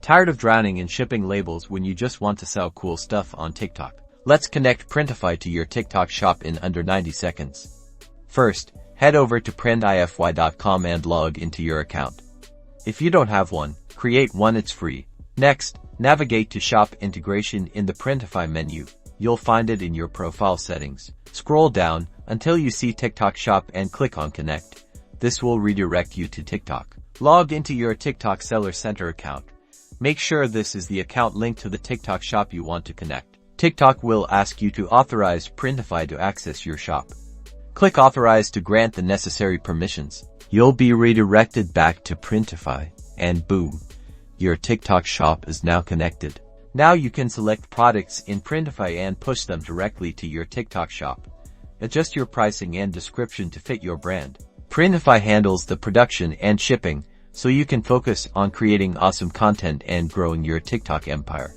Tired of drowning in shipping labels when you just want to sell cool stuff on TikTok? Let's connect Printify to your TikTok shop in under 90 seconds. First, head over to printify.com and log into your account. If you don't have one, create one, it's free. Next, navigate to Shop Integration in the Printify menu. You'll find it in your profile settings. Scroll down until you see TikTok Shop and click on Connect. This will redirect you to TikTok. Log into your TikTok Seller Center account. Make sure this is the account linked to the TikTok shop you want to connect. TikTok will ask you to authorize Printify to access your shop. Click Authorize to grant the necessary permissions. You'll be redirected back to Printify, and boom, your TikTok shop is now connected. Now you can select products in Printify and push them directly to your TikTok shop. Adjust your pricing and description to fit your brand. Printify handles the production and shipping, so you can focus on creating awesome content and growing your TikTok empire.